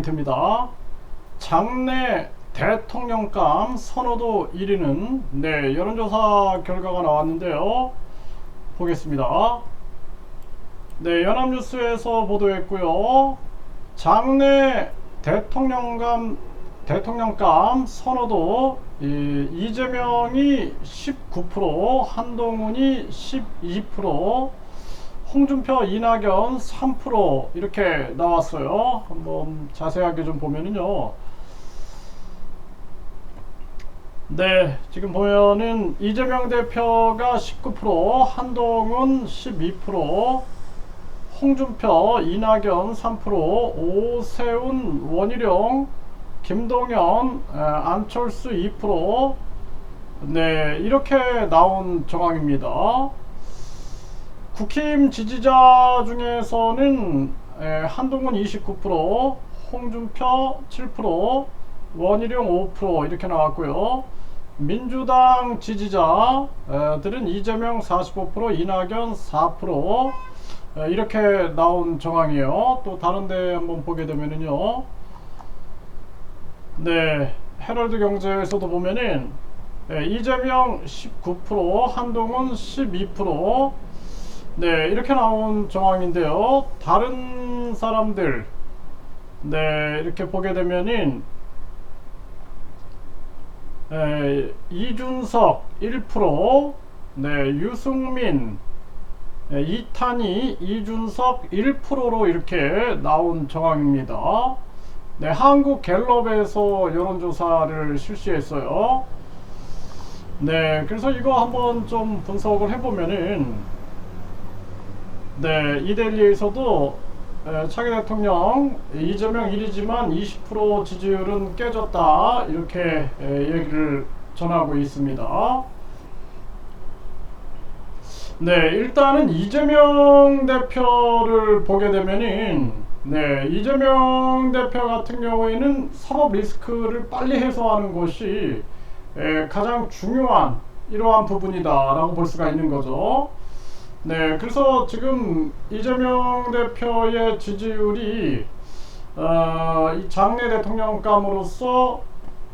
포인트입니다. 장내 대통령감 선호도 1위는 여론조사 결과가 나왔는데요. 보겠습니다. 연합뉴스에서 보도했고요. 장내 대통령감 선호도 이재명이 19%, 한동훈이 12%, 홍준표, 이낙연 3% 이렇게 나왔어요. 한번 자세하게 좀 보면은요. 지금 보면은 이재명 대표가 19%, 한동훈 12%, 홍준표, 이낙연 3%, 오세훈, 원희룡, 김동연, 안철수 2%, 이렇게 나온 정황입니다. 국힘 지지자 중에서는 한동훈 29%, 홍준표 7%, 원희룡 5% 이렇게 나왔고요. 민주당 지지자들은 이재명 45%, 이낙연 4% 이렇게 나온 정황이에요. 또 다른데 한번 보게 되면은요. 헤럴드 경제에서도 보면은 이재명 19%, 한동훈 12% 이렇게 나온 정황인데요. 다른 사람들 이렇게 보게 되면은 이준석 1%, 유승민, 이탄희, 이준석 1%로 이렇게 나온 정황입니다. 한국갤럽에서 여론조사를 실시했어요. 그래서 이거 한번 좀 분석을 해보면은 이데일리에서도 차기 대통령 이재명 1위지만 20% 지지율은 깨졌다 이렇게 얘기를 전하고 있습니다. 일단은 이재명 대표를 보게 되면은 이재명 대표 같은 경우에는 사법 리스크를 빨리 해소하는 것이 가장 중요한 이러한 부분이다 라고 볼 수가 있는 거죠. 그래서 지금 이재명 대표의 지지율이 이 장내 대통령감으로서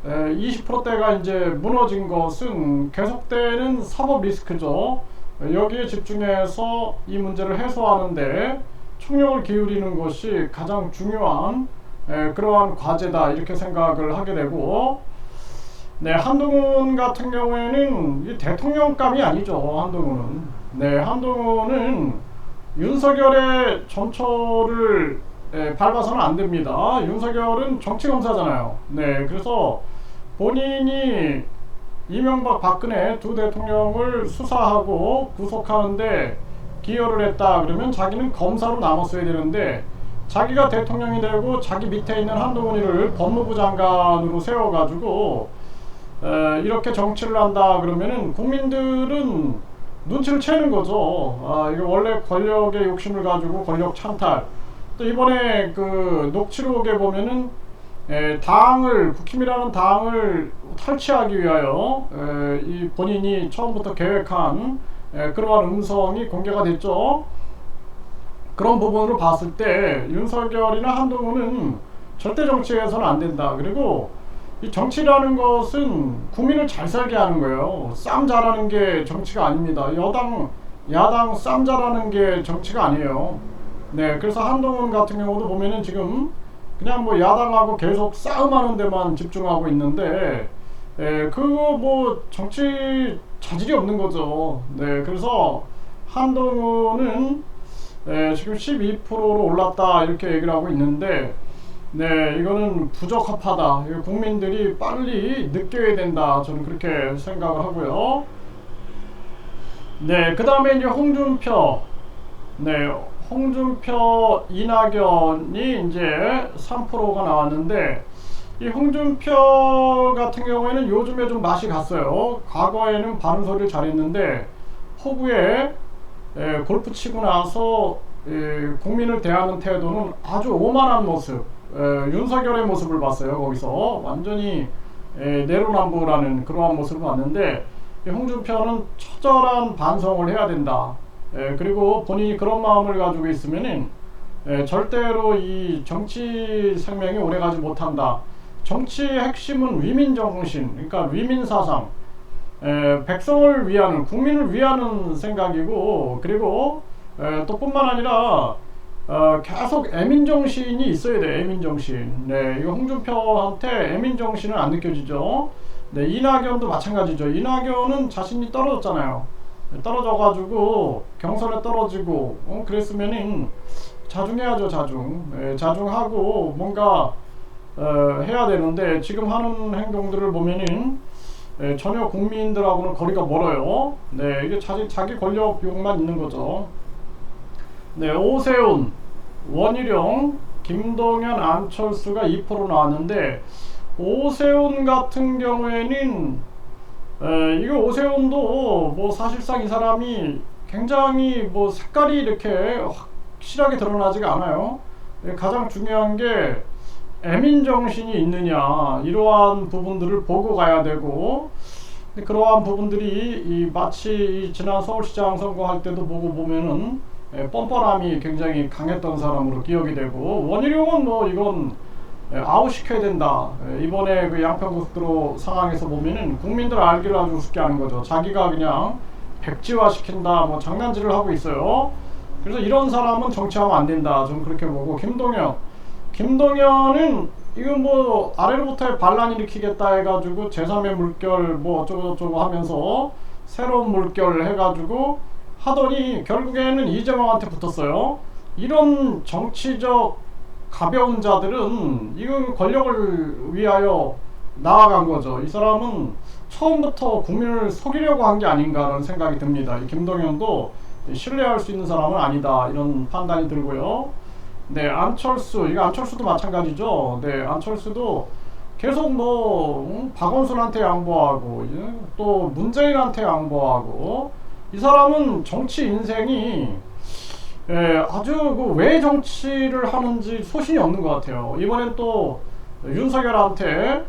20%대가 이제 무너진 것은 계속되는 사법 리스크죠. 여기에 집중해서 이 문제를 해소하는데 총력을 기울이는 것이 가장 중요한 그러한 과제다 이렇게 생각을 하게 되고, 한동훈 같은 경우에는 이 대통령감이 아니죠. 한동훈은 윤석열의 전초를 밟아서는 안 됩니다. 윤석열은 정치검사잖아요. 그래서 본인이 이명박, 박근혜 두 대통령을 수사하고 구속하는데 기여를 했다 그러면 자기는 검사로 남았어야 되는데, 자기가 대통령이 되고 자기 밑에 있는 한동훈이를 법무부 장관으로 세워가지고 이렇게 정치를 한다 그러면은 국민들은 눈치를 채는 거죠. 이거 원래 권력의 욕심을 가지고 권력 찬탈. 또 이번에 그 녹취록에 보면은 국힘이라는 당을 탈취하기 위하여 이 본인이 처음부터 계획한 그러한 음성이 공개가 됐죠. 그런 부분으로 봤을 때 윤석열이나 한동훈은 절대 정치에서는 안 된다. 그리고 이 정치라는 것은 국민을 잘 살게 하는 거예요. 싸움 잘하는 게 정치가 아닙니다. 여당, 야당 싸움 잘하는 게 정치가 아니에요. 그래서 한동훈 같은 경우도 보면은 지금 그냥 뭐 야당하고 계속 싸움하는 데만 집중하고 있는데, 그거 뭐 정치 자질이 없는 거죠. 그래서 한동훈은 지금 12%로 올랐다 이렇게 얘기를 하고 있는데, 이거는 부적합하다. 국민들이 빨리 느껴야 된다. 저는 그렇게 생각을 하고요. 그 다음에 이제 홍준표, 이낙연이 이제 3%가 나왔는데, 이 홍준표 같은 경우에는 요즘에 좀 맛이 갔어요. 과거에는 바른 소리를 잘했는데 호구에 골프 치고 나서 국민을 대하는 태도는 아주 오만한 모습, 윤석열의 모습을 봤어요. 거기서 완전히 내로남불하는 그러한 모습을 봤는데, 홍준표는 처절한 반성을 해야 된다. 그리고 본인이 그런 마음을 가지고 있으면은 절대로 이 정치 생명이 오래가지 못한다. 정치의 핵심은 위민 정신, 그러니까 위민 사상, 백성을 위하는, 국민을 위하는 생각이고, 그리고 또 뿐만 아니라 계속 애민정신이 있어야 돼. 애민정신. 네, 이거 홍준표한테 애민정신은 안 느껴지죠. 네, 이낙연도 마찬가지죠. 이낙연은 자신이 떨어졌잖아요. 떨어져가지고 경선에 떨어지고 그랬으면은 자중해야죠. 자중하고 뭔가 해야 되는데 지금 하는 행동들을 보면은 전혀 국민들하고는 거리가 멀어요. 네, 이게 자기 권력욕만 있는 거죠. 네, 오세훈, 원희룡, 김동연, 안철수가 2% 나왔는데 오세훈 같은 경우에는 이거 오세훈도 뭐 사실상 이 사람이 굉장히 뭐 색깔이 이렇게 확실하게 드러나지가 않아요. 가장 중요한 게 애민 정신이 있느냐 이러한 부분들을 보고 가야 되고 그러한 부분들이 마치 지난 서울시장 선거할 때도 보고 보면은 뻔뻔함이 굉장히 강했던 사람으로 기억이 되고 원희룡은 뭐 이건 아웃시켜야 된다. 이번에 그 양평고속도로 상황에서 보면은 국민들 알기를 아주 우습게 하는 거죠. 자기가 그냥 백지화 시킨다 뭐 장난질을 하고 있어요. 그래서 이런 사람은 정치하면 안 된다. 좀 그렇게 보고 김동연은 이거 뭐 아래로부터 반란 일으키겠다 해가지고 제3의 물결 뭐 어쩌고저쩌고 하면서 새로운 물결 해가지고 하더니 결국에는 이재명한테 붙었어요. 이런 정치적 가벼운 자들은 이건 권력을 위하여 나아간 거죠. 이 사람은 처음부터 국민을 속이려고 한 게 아닌가라는 생각이 듭니다. 이 김동연도 신뢰할 수 있는 사람은 아니다 이런 판단이 들고요. 네, 안철수도 마찬가지죠. 네, 안철수도 계속 뭐 박원순한테 양보하고 또 문재인한테 양보하고 이 사람은 정치 인생이 아주 왜 정치를 하는지 소신이 없는 것 같아요. 이번엔 또 윤석열한테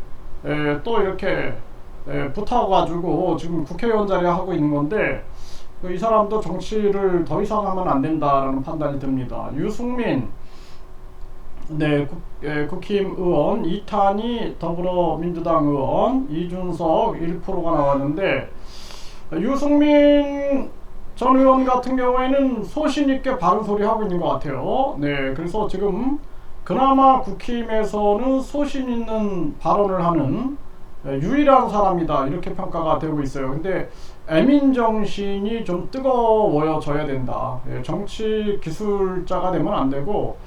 또 이렇게 붙어가지고 지금 국회의원 자리 하고 있는 건데 이 사람도 정치를 더 이상 하면 안 된다라는 판단이 듭니다. 유승민 네, 국힘 의원, 이탄희 더불어민주당 의원, 이준석 1%가 나왔는데 유승민 전 의원 같은 경우에는 소신있게 바른 소리 하고 있는 것 같아요. 네, 그래서 지금 그나마 국힘에서는 소신 있는 발언을 하는 유일한 사람이다 이렇게 평가가 되고 있어요. 근데 애민정신이 좀 뜨거워져야 된다. 정치 기술자가 되면 안 되고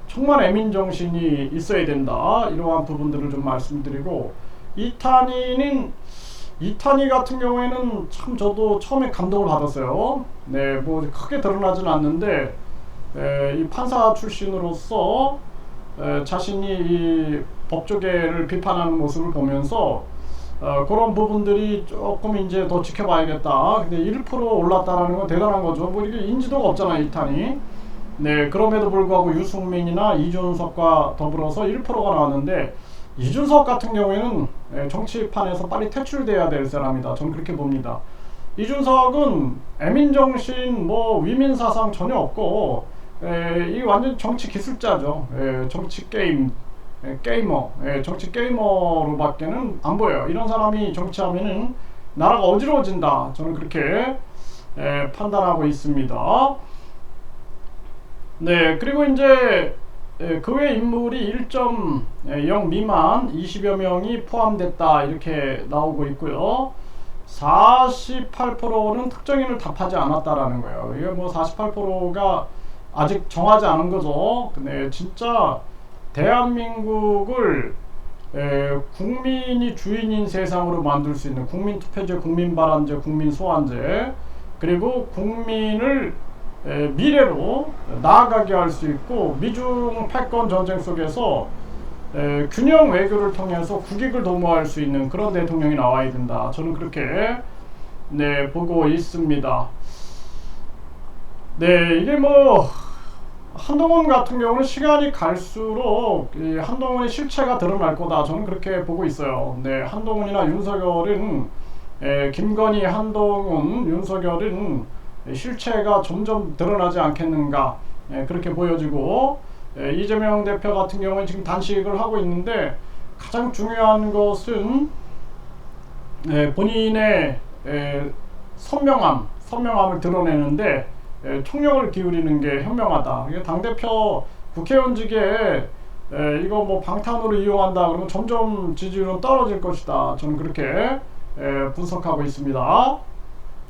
정말 애민정신이 있어야 된다. 이러한 부분들을 좀 말씀드리고 이탄희 같은 경우에는 참 저도 처음에 감동을 받았어요. 네, 뭐 크게 드러나진 않는데 이 판사 출신으로서 자신이 이 법조계를 비판하는 모습을 보면서 그런 부분들이 조금 이제 더 지켜봐야겠다. 근데 1% 올랐다라는 건 대단한 거죠. 뭐 이게 인지도가 없잖아요, 이탄희. 네, 그럼에도 불구하고 유승민이나 이준석과 더불어서 1%가 나왔는데 이준석 같은 경우에는 정치판에서 빨리 퇴출돼야 될 사람이다. 저는 그렇게 봅니다. 이준석은 애민정신, 뭐 위민사상 전혀 없고 이 완전 정치 기술자죠. 정치 게이머, 정치 게이머로밖에는 안 보여요. 이런 사람이 정치하면은 나라가 어지러워진다. 저는 그렇게 판단하고 있습니다. 네, 그리고 이제 그 외 인물이 1.0 미만 20여 명이 포함됐다 이렇게 나오고 있고요. 48%는 특정인을 답하지 않았다라는 거예요. 이게 뭐 48%가 아직 정하지 않은 거죠. 근데 진짜 대한민국을 국민이 주인인 세상으로 만들 수 있는 국민투표제, 국민발언제, 국민소환제 그리고 국민을 미래로 나아가게 할 수 있고 미중 패권 전쟁 속에서 균형 외교를 통해서 국익을 도모할 수 있는 그런 대통령이 나와야 된다. 저는 그렇게 보고 있습니다. 네, 이게 뭐 한동훈 같은 경우는 시간이 갈수록 이 한동훈의 실체가 드러날 거다. 저는 그렇게 보고 있어요. 네, 한동훈이나 윤석열은 김건희, 한동훈, 윤석열은 실체가 점점 드러나지 않겠는가. 그렇게 보여지고, 이재명 대표 같은 경우는 지금 단식을 하고 있는데 가장 중요한 것은 본인의 선명함을 드러내는데 총력을 기울이는 게 현명하다. 이게 당대표 국회의원직에 이거 뭐 방탄으로 이용한다 그러면 점점 지지율은 떨어질 것이다. 저는 그렇게 분석하고 있습니다.